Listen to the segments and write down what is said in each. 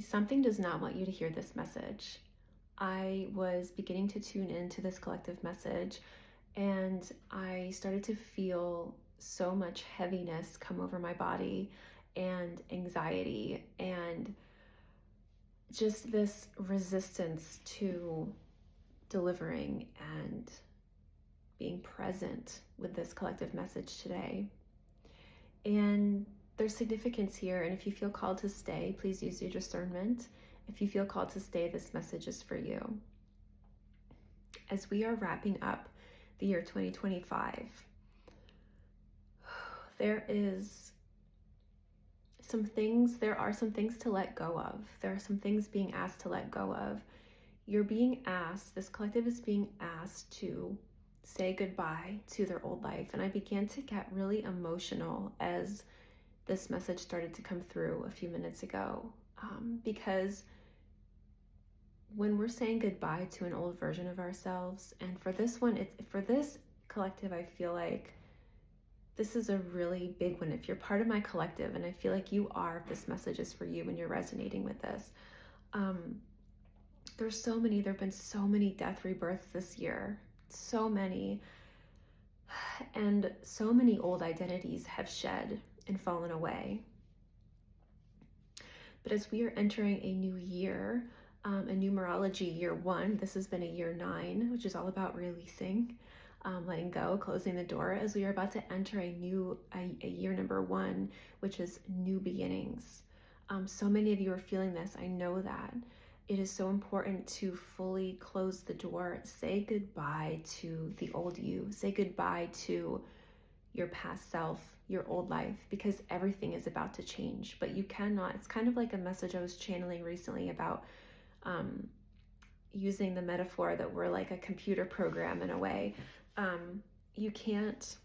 Something does not want you to hear this message. I was beginning to tune into this collective message, and I started to feel so much heaviness come over my body and anxiety and just this resistance to delivering and being present with this collective message today. And there's significance here, and if you feel called to stay, please use your discernment. If you feel called to stay, this message is for you. As we are wrapping up the year 2025, there are some things to let go of. There are some things being asked to let go of. You're being asked, this collective is being asked to say goodbye to their old life. And I began to get really emotional as this message started to come through a few minutes ago, because when we're saying goodbye to an old version of ourselves, and for this collective, I feel like this is a really big one. If you're part of my collective, and I feel like you are, if this message is for you and you're resonating with this, there have been so many death rebirths this year, so many, and so many old identities have shed and fallen away. But as we are entering a new year, a numerology year 1, this has been a year 9, which is all about releasing, letting go, closing the door, as we are about to enter a year number 1, which is new beginnings. So many of you are feeling this. I know that. It is so important to fully close the door, say goodbye to the old you, say goodbye to your past self, your old life, because everything is about to change. But you cannot, it's kind of like a message I was channeling recently about using the metaphor that we're like a computer program in a way. You can't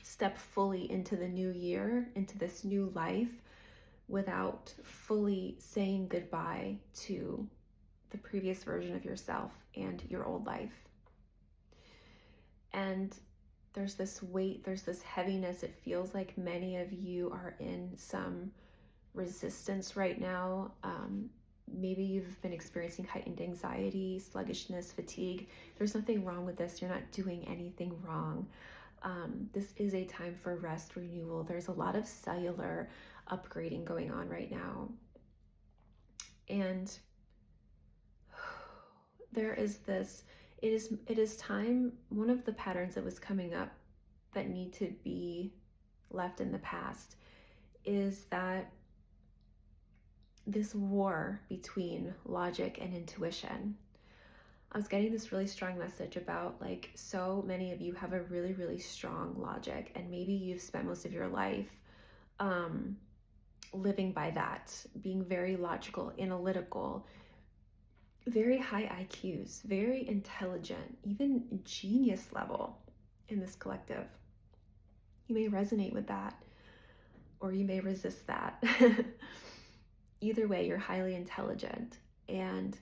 step fully into the new year, into this new life, without fully saying goodbye to the previous version of yourself and your old life. And there's this weight, there's this heaviness. It feels like many of you are in some resistance right now. Maybe you've been experiencing heightened anxiety, sluggishness, fatigue. There's nothing wrong with this. You're not doing anything wrong. This is a time for rest, renewal. There's a lot of cellular upgrading going on right now. And there is this, it is time, one of the patterns that was coming up that need to be left in the past is that this war between logic and intuition. I was getting this really strong message about, like, so many of you have a really, really strong logic, and maybe you've spent most of your life living by that, being very logical, analytical, very high IQs, very intelligent, even genius level in this collective. You may resonate with that, or you may resist that. Either way, you're highly intelligent, and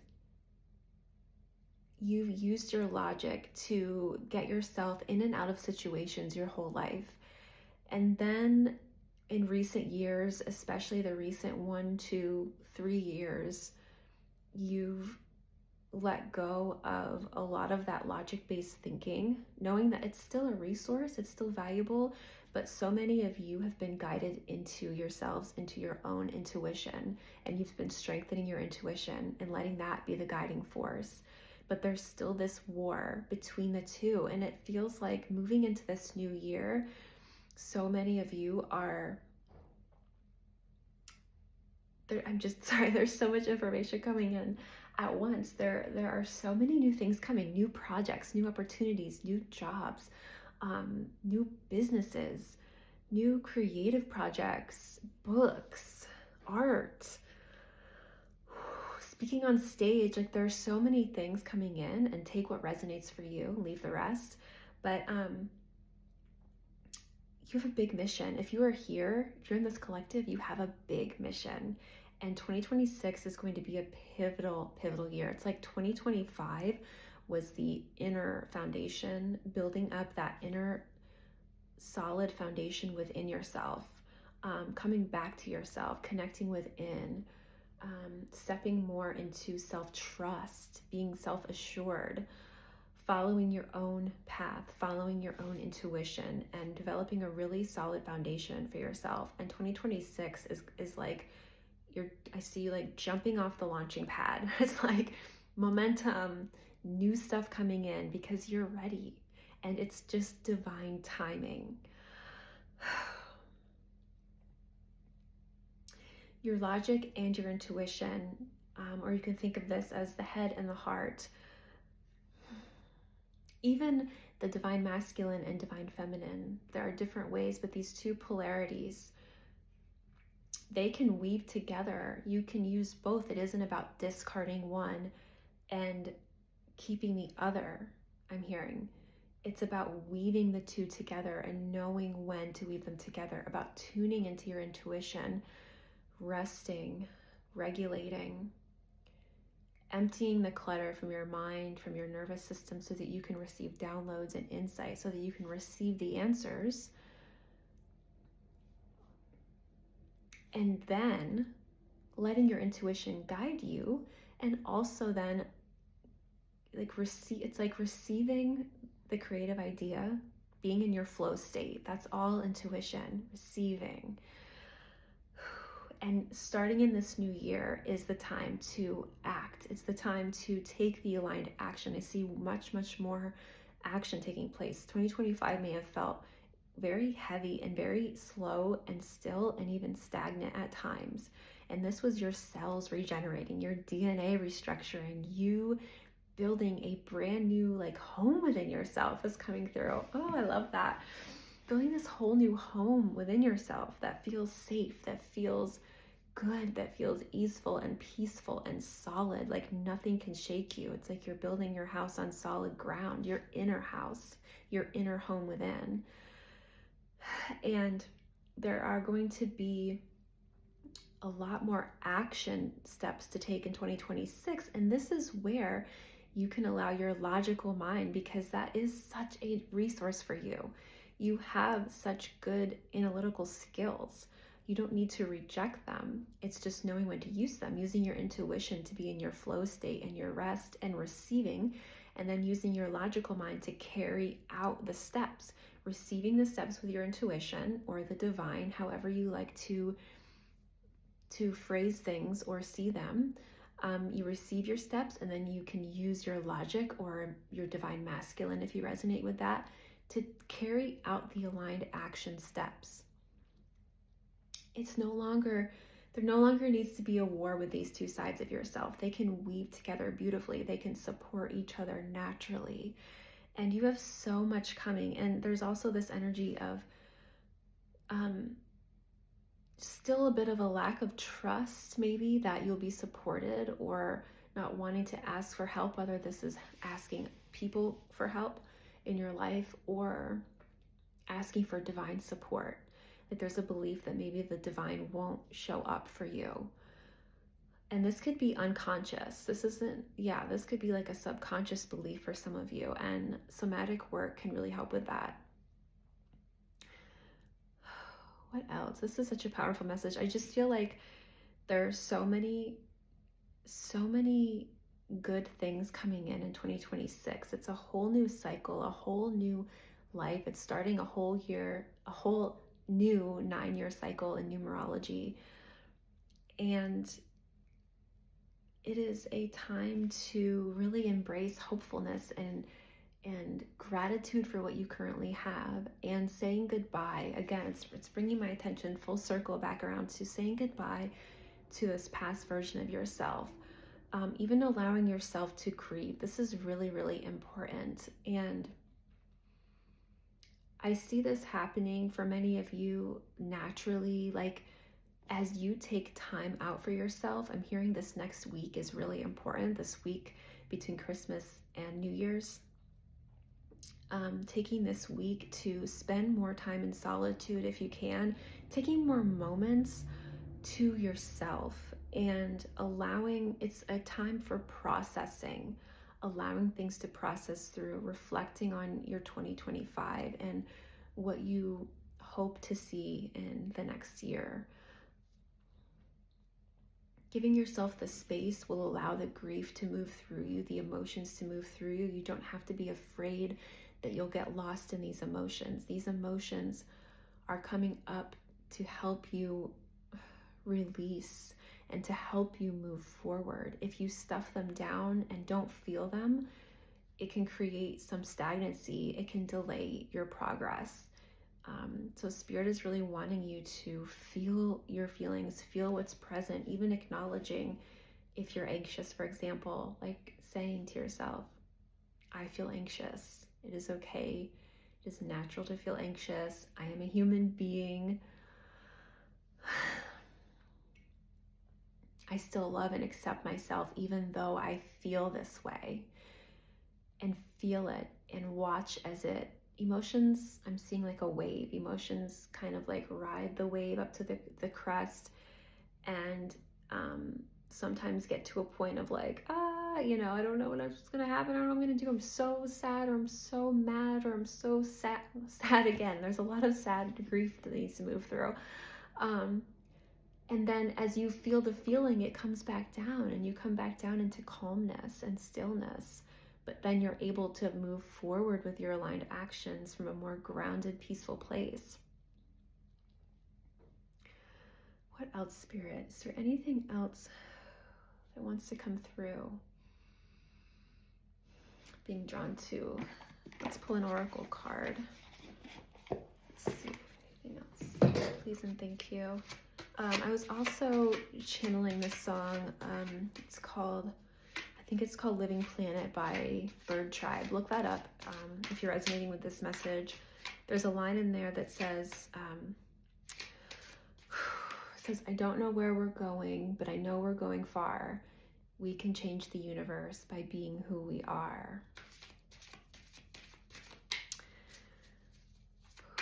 you've used your logic to get yourself in and out of situations your whole life. And then in recent years, especially the recent 1, 2, 3 years, you've let go of a lot of that logic-based thinking, knowing that it's still a resource, it's still valuable, but so many of you have been guided into yourselves, into your own intuition, and you've been strengthening your intuition and letting that be the guiding force. But there's still this war between the two, and it feels like moving into this new year, so many of you are there. I'm just sorry, there's so much information coming in at once. There are so many new things coming, new projects, new opportunities, new jobs, new businesses, new creative projects, books, art, speaking on stage. Like, there are so many things coming in, and take what resonates for you, leave the rest. But you have a big mission. If you are here, if you're in this collective, you have a big mission. And 2026 is going to be a pivotal year. It's like 2025 was the inner foundation, building up that inner solid foundation within yourself. coming back to yourself, connecting within, stepping more into self-trust, being self-assured, following your own path, following your own intuition, and developing a really solid foundation for yourself. And 2026 is like I see you like jumping off the launching pad. It's like momentum, new stuff coming in because you're ready. And it's just divine timing. Your logic and your intuition, or you can think of this as the head and the heart. Even the divine masculine and divine feminine, there are different ways, but these two polarities, they can weave together. You can use both. It isn't about discarding one and keeping the other, I'm hearing. It's about weaving the two together and knowing when to weave them together, about tuning into your intuition, resting, regulating, emptying the clutter from your mind, from your nervous system, so that you can receive downloads and insight, so that you can receive the answers. And then letting your intuition guide you, and also then it's like receiving the creative idea, being in your flow state. That's all intuition, receiving. And starting in this new year is the time to act. It's the time to take the aligned action. I see much, much more action taking place. 2025 may have felt very heavy and very slow and still and even stagnant at times. And this was your cells regenerating, your DNA restructuring, you building a brand new home within yourself is coming through. Oh, I love that. Building this whole new home within yourself that feels safe, that feels good, that feels easeful and peaceful and solid, like nothing can shake you. It's like you're building your house on solid ground, your inner house, your inner home within. And there are going to be a lot more action steps to take in 2026. And this is where you can allow your logical mind, because that is such a resource for you. You have such good analytical skills. You don't need to reject them. It's just knowing when to use them, using your intuition to be in your flow state and your rest and receiving, and then using your logical mind to carry out the steps, receiving the steps with your intuition or the divine, however you like to phrase things or see them. You receive your steps, and then you can use your logic or your divine masculine, if you resonate with that, to carry out the aligned action steps. There no longer needs to be a war with these two sides of yourself. They can weave together beautifully. They can support each other naturally. And you have so much coming. And there's also this energy of still a bit of a lack of trust, maybe, that you'll be supported, or not wanting to ask for help, whether this is asking people for help in your life or asking for divine support. Like there's a belief that maybe the divine won't show up for you. And this could be unconscious. This could be like a subconscious belief for some of you, and somatic work can really help with that. What else? This is such a powerful message. I just feel like there's so many good things coming in 2026. It's a whole new cycle, a whole new life. It's starting a whole year, a whole new 9-year cycle in numerology. And it is a time to really embrace hopefulness and gratitude for what you currently have, and saying goodbye. Again, it's bringing my attention full circle back around to saying goodbye to this past version of yourself. Even allowing yourself to grieve. This is really, really important. And I see this happening for many of you naturally, like as you take time out for yourself. I'm hearing this next week is really important, this week between Christmas and New Year's. Taking this week to spend more time in solitude if you can, taking more moments to yourself, and it's a time for processing, allowing things to process through, reflecting on your 2025 and what you hope to see in the next year. Giving yourself the space will allow the grief to move through you, the emotions to move through you. You don't have to be afraid that you'll get lost in these emotions. These emotions are coming up to help you release and to help you move forward. If you stuff them down and don't feel them, it can create some stagnancy. It can delay your progress. So Spirit is really wanting you to feel your feelings, feel what's present, even acknowledging if you're anxious, for example, like saying to yourself, I feel anxious. It is okay. It is natural to feel anxious. I am a human being. I still love and accept myself even though I feel this way. And feel it and watch as it, emotions, I'm seeing like a wave. Emotions kind of like ride the wave up to the crest, and sometimes get to a point of like, I don't know what's going to happen. I don't know what I'm going to do. I'm so sad, or I'm so mad, or I'm so sad again. There's a lot of sad grief that needs to move through. And then as you feel the feeling, it comes back down, and you come back down into calmness and stillness. But then you're able to move forward with your aligned actions from a more grounded, peaceful place. What else, Spirit? Is there anything else that wants to come through? Being drawn to, let's pull an oracle card. Let's see if anything else. Please and thank you. I was also channeling this song. I think it's called Living Planet by Bird Tribe. Look that up if you're resonating with this message. There's a line in there that says, I don't know where we're going, but I know we're going far. We can change the universe by being who we are.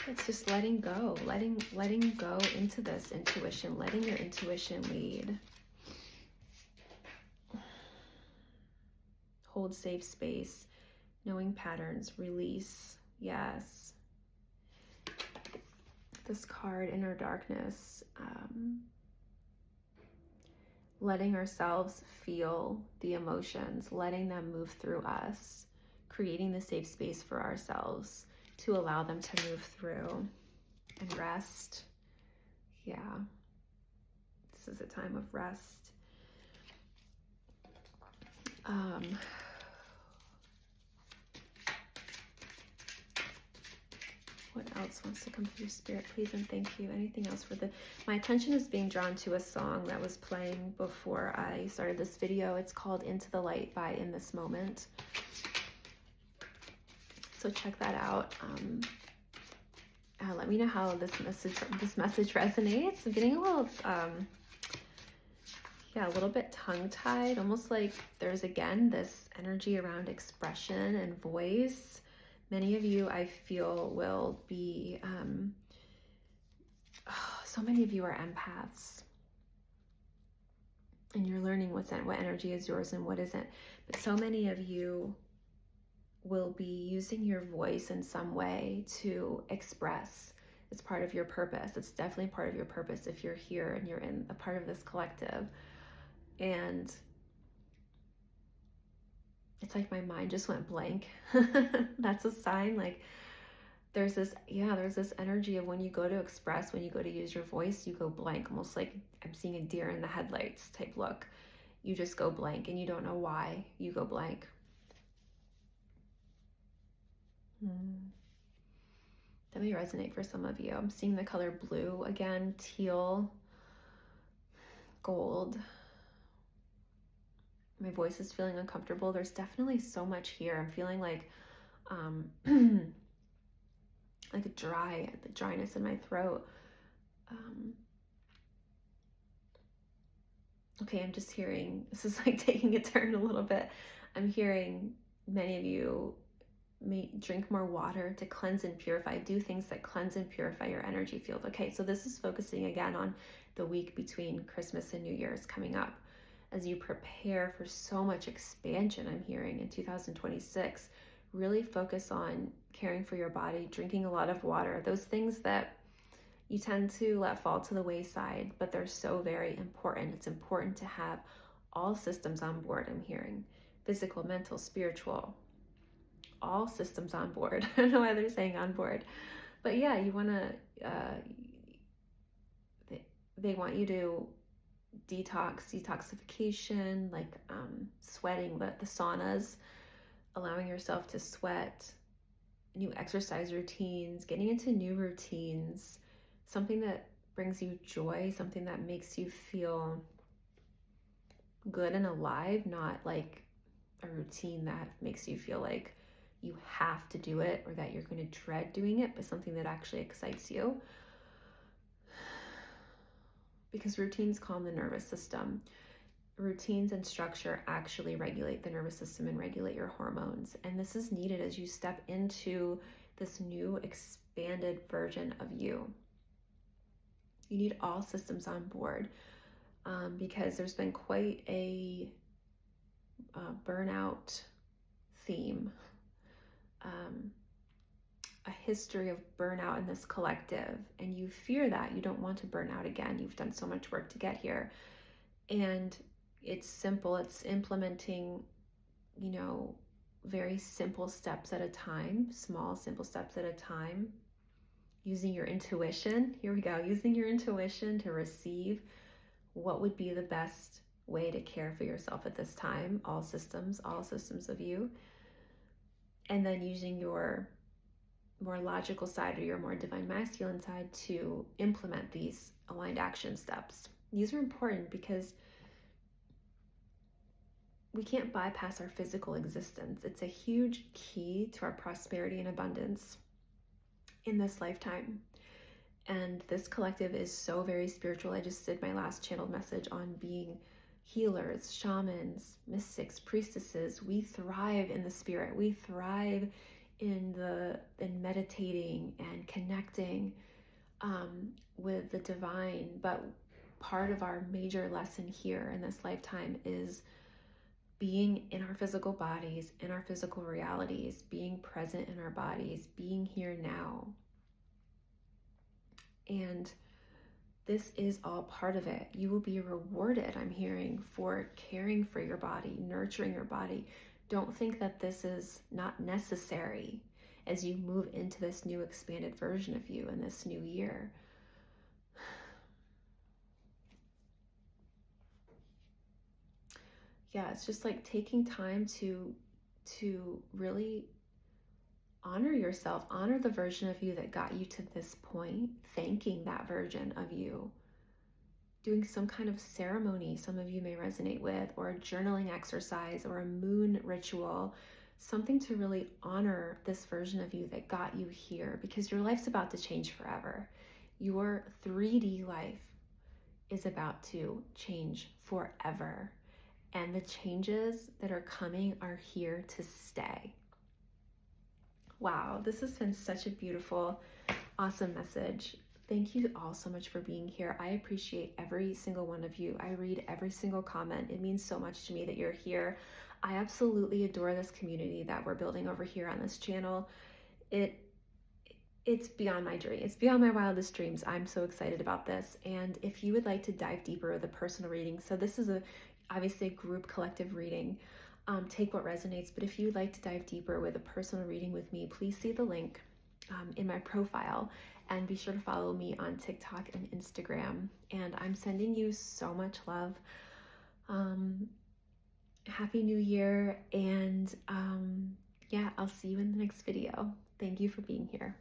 It's just letting go into this intuition, letting your intuition lead. Hold safe space, knowing patterns, release, yes. This card, Inner Darkness, letting ourselves feel the emotions, letting them move through us, creating the safe space for ourselves to allow them to move through and rest. Yeah, this is a time of rest. What else wants to come through, Spirit? Please and thank you. Anything else for my attention is being drawn to a song that was playing before I started this video. It's called Into the Light by In This Moment. So check that out. Let me know how this message resonates. I'm getting a little, a little bit tongue-tied, almost like there's again this energy around expression and voice. Many of you, I feel, will be, so many of you are empaths, and you're learning what energy is yours and what isn't. But so many of you will be using your voice in some way to express. It's part of your purpose. It's definitely part of your purpose if you're here and you're in a part of this collective. And it's like my mind just went blank. That's a sign. Like there's this energy of when you go to express, when you go to use your voice, you go blank, almost like I'm seeing a deer in the headlights type look. You just go blank and you don't know why you go blank. That may resonate for some of you. I'm seeing the color blue again, teal, gold. My voice is feeling uncomfortable. There's definitely so much here. I'm feeling like like the dryness in my throat. Okay, I'm just hearing, this is like taking a turn a little bit. I'm hearing many of you may drink more water to cleanse and purify. Do things that cleanse and purify your energy field. Okay, so this is focusing again on the week between Christmas and New Year's coming up. As you prepare for so much expansion, I'm hearing in 2026, really focus on caring for your body, drinking a lot of water, those things that you tend to let fall to the wayside, but they're so very important. It's important to have all systems on board, I'm hearing. Physical, mental, spiritual, all systems on board. I don't know why they're saying on board. But yeah, you want to, they want you to detoxification, like sweating, the saunas, allowing yourself to sweat, new exercise routines, getting into new routines, something that brings you joy, something that makes you feel good and alive, not like a routine that makes you feel like you have to do it or that you're going to dread doing it, but something that actually excites you. Because routines calm the nervous system. Routines and structure actually regulate the nervous system and regulate your hormones. And this is needed as you step into this new expanded version of you. You need all systems on board because there's been quite a burnout theme, a history of burnout in this collective. And you fear that. You don't want to burn out again. You've done so much work to get here. And it's simple. It's implementing, very simple steps at a time, small, simple steps at a time, using your intuition. Here we go. Using your intuition to receive what would be the best way to care for yourself at this time, all systems of you. And then using your more logical side or your more divine masculine side to implement these aligned action steps. These are important because we can't bypass our physical existence. It's a huge key to our prosperity and abundance in this lifetime. And this collective is so very spiritual. I just did my last channeled message on being healers, shamans, mystics, priestesses. We thrive in the spirit. We thrive in meditating and connecting with the divine. But part of our major lesson here in this lifetime is being in our physical bodies, in our physical realities, being present in our bodies, being here now. And this is all part of it. You will be rewarded, I'm hearing, for caring for your body, nurturing your body. Don't think that this is not necessary as you move into this new expanded version of you in this new year. Yeah, it's just like taking time to really honor yourself, honor the version of you that got you to this point, thanking that version of you, doing some kind of ceremony some of you may resonate with, or a journaling exercise or a moon ritual, something to really honor this version of you that got you here, because your life's about to change forever. Your 3D life is about to change forever. And the changes that are coming are here to stay. Wow, this has been such a beautiful, awesome message. Thank you all so much for being here. I appreciate every single one of you. I read every single comment. It means so much to me that you're here. I absolutely adore this community that we're building over here on this channel. It's beyond my dream. It's beyond my wildest dreams. I'm so excited about this. And if you would like to dive deeper with a personal reading, so this is obviously a group collective reading, take what resonates. But if you'd like to dive deeper with a personal reading with me, please see the link in my profile, and be sure to follow me on TikTok and Instagram. And I'm sending you so much love. Happy New Year. And yeah, I'll see you in the next video. Thank you for being here.